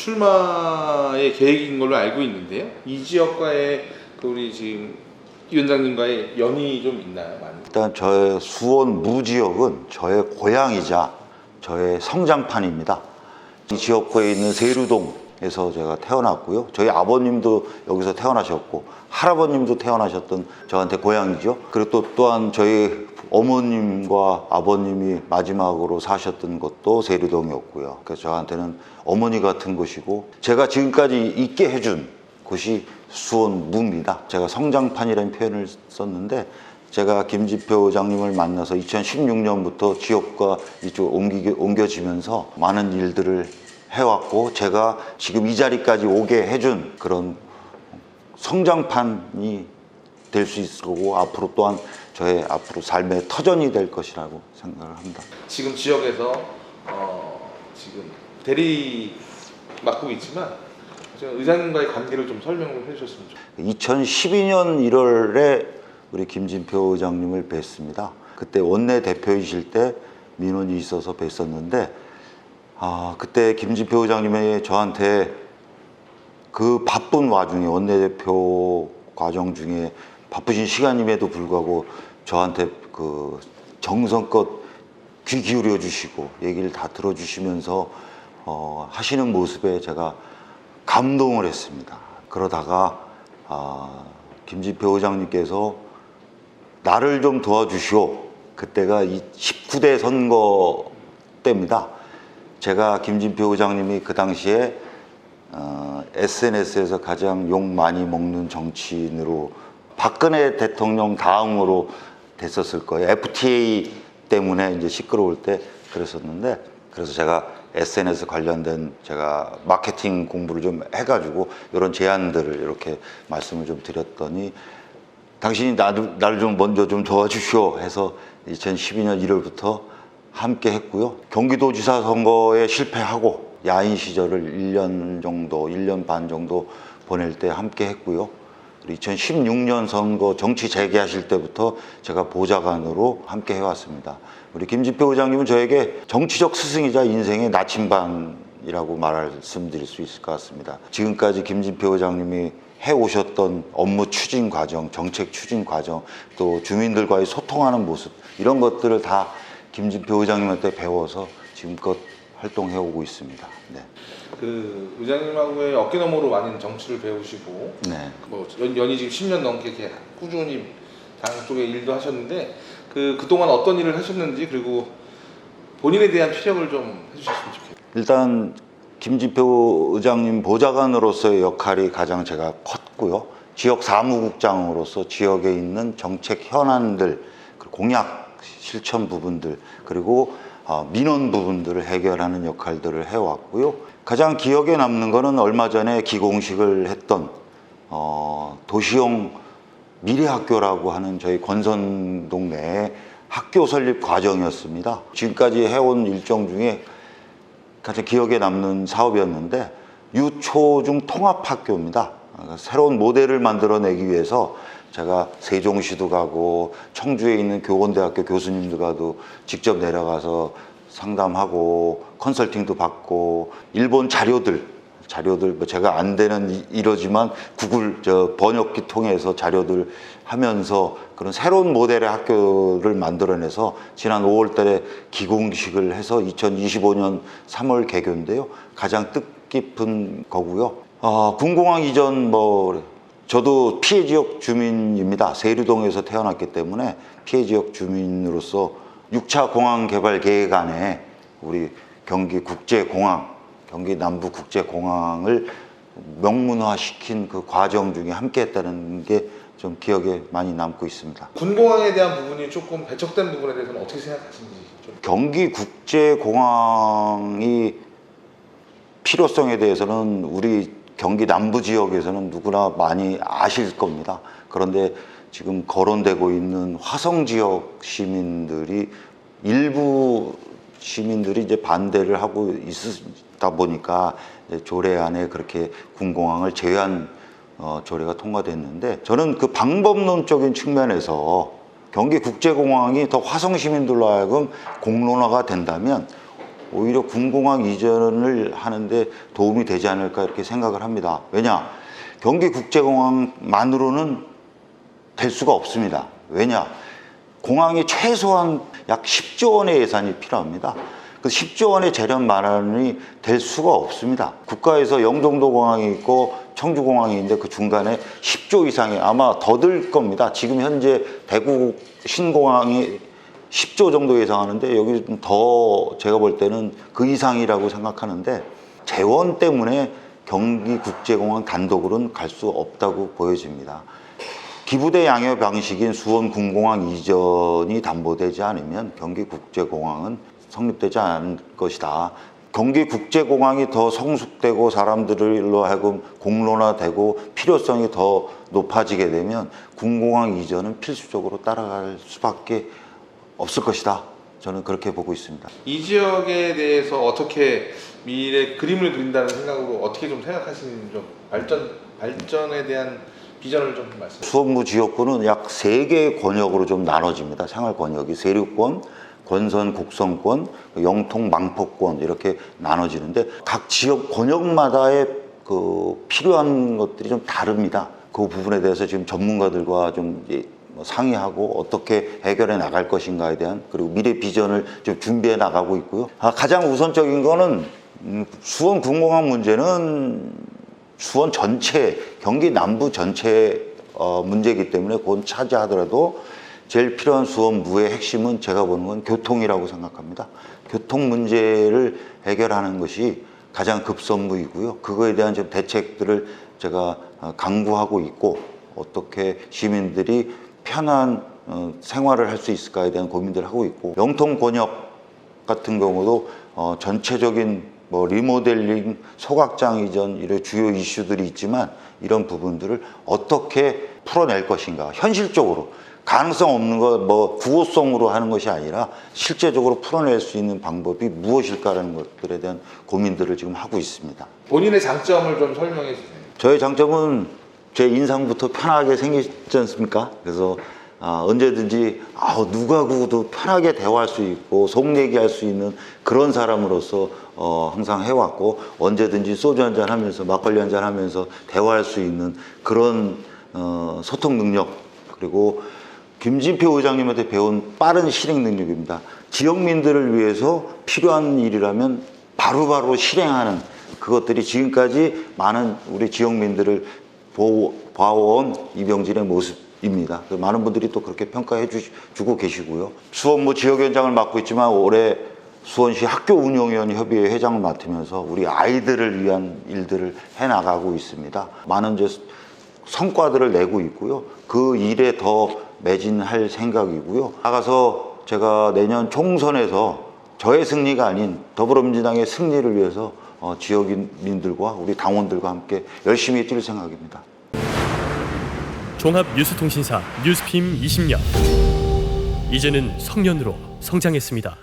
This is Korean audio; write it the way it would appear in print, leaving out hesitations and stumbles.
출마의 계획인 걸로 알고 있는데요. 이 지역과의 우리 지금 위원장님과의 연이 좀 있나요? 많이? 일단 저의 수원 무지역은 저의 고향이자 저의 성장판입니다. 이 지역구에 있는 세류동에서 제가 태어났고요. 저희 아버님도 여기서 태어나셨고 할아버님도 태어나셨던 저한테 고향이죠. 그리고 또한 저희 어머님과 아버님이 마지막으로 사셨던 곳도 세류동이었고요. 그래서 저한테는 어머니 같은 곳이고 제가 지금까지 있게 해준 곳이 수원 무입니다. 제가 성장판이라는 표현을 썼는데 제가 김진표 의장님을 만나서 2016년부터 지역과 이쪽 옮겨지면서 많은 일들을 해왔고 제가 지금 이 자리까지 오게 해준 그런 성장판이 될 수 있을 거고 앞으로 또한 저의 앞으로 삶의 터전이 될 것이라고 생각을 합니다. 지금 지역에서 지금 대리 맡고 있지만 의장님과의 관계를 좀 설명을 해주셨으면 좋겠습니다. 2012년 1월에 우리 김진표 의장님을 뵀습니다. 그때 원내대표이실 때 민원이 있어서 뵀었는데 그때 김진표 의장님이 저한테 그 바쁜 와중에 원내대표 과정 중에 바쁘신 시간임에도 불구하고 저한테 그 정성껏 귀 기울여 주시고 얘기를 다 들어주시면서 하시는 모습에 제가 감동을 했습니다. 그러다가 김진표 의장님께서 나를 좀 도와주시오. 그때가 19대 선거 때입니다. 제가 김진표 의장님이 그 당시에 SNS에서 가장 욕 많이 먹는 정치인으로 박근혜 대통령 다음으로 됐었을 거예요. FTA 때문에 이제 시끄러울 때 그랬었는데 그래서 제가 SNS 관련된 제가 마케팅 공부를 좀 해가지고 이런 제안들을 이렇게 말씀을 좀 드렸더니 당신이 나를 좀 먼저 좀 도와주시오 해서 2012년 1월부터 함께 했고요. 경기도지사 선거에 실패하고 야인 시절을 1년 정도, 1년 반 정도 보낼 때 함께 했고요. 2016년 선거 정치 재개하실 때부터 제가 보좌관으로 함께 해왔습니다. 우리 김진표 의장님은 저에게 정치적 스승이자 인생의 나침반이라고 말씀드릴 수 있을 것 같습니다. 지금까지 김진표 의장님이 해오셨던 업무 추진 과정, 정책 추진 과정, 또 주민들과의 소통하는 모습 이런 것들을 다 김진표 의장님한테 배워서 지금껏 활동해오고 있습니다. 네. 그 의장님하고의 어깨너머로 많은 정치를 배우시고 네. 뭐 연이 지금 10년 넘게 이렇게 꾸준히 당 쪽에 일도 하셨는데 그동안 어떤 일을 하셨는지 그리고 본인에 대한 피력을 좀 해주셨으면 좋겠어요. 일단 김진표 의장님 보좌관으로서의 역할이 가장 제가 컸고요. 지역 사무국장으로서 지역에 있는 정책 현안들, 공약 실천 부분들 그리고 민원 부분들을 해결하는 역할들을 해왔고요. 가장 기억에 남는 거는 얼마 전에 기공식을 했던 도시형 미래학교라고 하는 저희 권선동 내의 학교 설립 과정이었습니다. 지금까지 해온 일정 중에 가장 기억에 남는 사업이었는데 유초중 통합학교입니다. 새로운 모델을 만들어내기 위해서 제가 세종시도 가고 청주에 있는 교원대학교 교수님들과도 직접 내려가서 상담하고 컨설팅도 받고 일본 자료들 뭐 제가 안 되는 이러지만 구글 번역기 통해서 자료들 하면서 그런 새로운 모델의 학교를 만들어내서 지난 5월 달에 기공식을 해서 2025년 3월 개교인데요. 가장 뜻깊은 거고요. 군공항 이전 저도 피해 지역 주민입니다. 세류동에서 태어났기 때문에 피해 지역 주민으로서 6차 공항 개발 계획 안에 우리 경기 국제공항, 경기 남부국제공항을 명문화시킨 그 과정 중에 함께 했다는 게 좀 기억에 많이 남고 있습니다. 군공항에 대한 부분이 조금 배척된 부분에 대해서는 어떻게 생각하시는지 좀. 경기 국제공항이 필요성에 대해서는 우리 경기 남부 지역에서는 누구나 많이 아실 겁니다. 그런데 지금 거론되고 있는 화성 지역 시민들이 일부 시민들이 이제 반대를 하고 있다 보니까 조례안에 그렇게 군공항을 제외한 조례가 통과됐는데 저는 그 방법론적인 측면에서 경기 국제공항이 더 화성 시민들로 하여금 공론화가 된다면 오히려 군공항 이전을 하는데 도움이 되지 않을까 이렇게 생각을 합니다. 왜냐? 경기국제공항만으로는 될 수가 없습니다. 왜냐? 공항이 최소한 약 10조 원의 예산이 필요합니다. 그 10조 원의 재련 마련이 될 수가 없습니다. 국가에서 영종도 공항이 있고 청주공항이 있는데 그 중간에 10조 이상이 아마 더 들 겁니다. 지금 현재 대구 신공항이 10조 정도 예상하는데 여기 더 제가 볼 때는 그 이상이라고 생각하는데 재원 때문에 경기국제공항 단독으로는 갈 수 없다고 보여집니다. 기부대 양여 방식인 수원 군공항 이전이 담보되지 않으면 경기국제공항은 성립되지 않을 것이다. 경기국제공항이 더 성숙되고 사람들로 하여금 공론화되고 필요성이 더 높아지게 되면 군공항 이전은 필수적으로 따라갈 수밖에 없을 것이다. 저는 그렇게 보고 있습니다. 이 지역에 대해서 어떻게 미래 그림을 그린다는 생각으로 어떻게 좀 생각하시는지 좀 발전에 대한 비전을 좀 말씀해 주세요. 수원구 지역구는 약 3개의 권역으로 좀 나눠집니다. 생활 권역이 세류권, 권선 국성권, 영통 망포권 이렇게 나눠지는데 각 지역 권역마다의 그 필요한 것들이 좀 다릅니다. 그 부분에 대해서 지금 전문가들과 좀 상의하고 어떻게 해결해 나갈 것인가에 대한 그리고 미래 비전을 좀 준비해 나가고 있고요. 가장 우선적인 거는 수원 군공항 문제는 수원 전체, 경기 남부 전체 문제이기 때문에 그건 차지하더라도 제일 필요한 수원구의 핵심은 제가 보는 건 교통이라고 생각합니다. 교통 문제를 해결하는 것이 가장 급선무이고요. 그거에 대한 좀 대책들을 제가 강구하고 있고 어떻게 시민들이 편한 생활을 할 수 있을까에 대한 고민들을 하고 있고 영통 권역 같은 경우도 전체적인 리모델링, 소각장 이전 이런 주요 이슈들이 있지만 이런 부분들을 어떻게 풀어낼 것인가 현실적으로 가능성 없는 거 구호성으로 하는 것이 아니라 실제적으로 풀어낼 수 있는 방법이 무엇일까라는 것들에 대한 고민들을 지금 하고 있습니다. 본인의 장점을 좀 설명해 주세요. 저의 장점은 제 인상부터 편하게 생겼지 않습니까? 그래서 언제든지 누가 구도 편하게 대화할 수 있고 속 얘기할 수 있는 그런 사람으로서 항상 해왔고 언제든지 소주 한잔 하면서 막걸리 한잔 하면서 대화할 수 있는 그런 소통 능력 그리고 김진표 의장님한테 배운 빠른 실행 능력입니다. 지역민들을 위해서 필요한 일이라면 바로바로 실행하는 그것들이 지금까지 많은 우리 지역민들을 봐온 이병진의 모습입니다. 많은 분들이 또 그렇게 평가해 주고 계시고요. 수원구 지역위원장을 맡고 있지만 올해 수원시 학교운영위원 협의회 회장을 맡으면서 우리 아이들을 위한 일들을 해나가고 있습니다. 많은 성과들을 내고 있고요. 그 일에 더 매진할 생각이고요. 나가서 제가 내년 총선에서 저의 승리가 아닌 더불어민주당의 승리를 위해서 지역민들과 우리 당원들과 함께 열심히 뛸 생각입니다. 종합 뉴스통신사 뉴스핌 20년 이제는 성년으로 성장했습니다.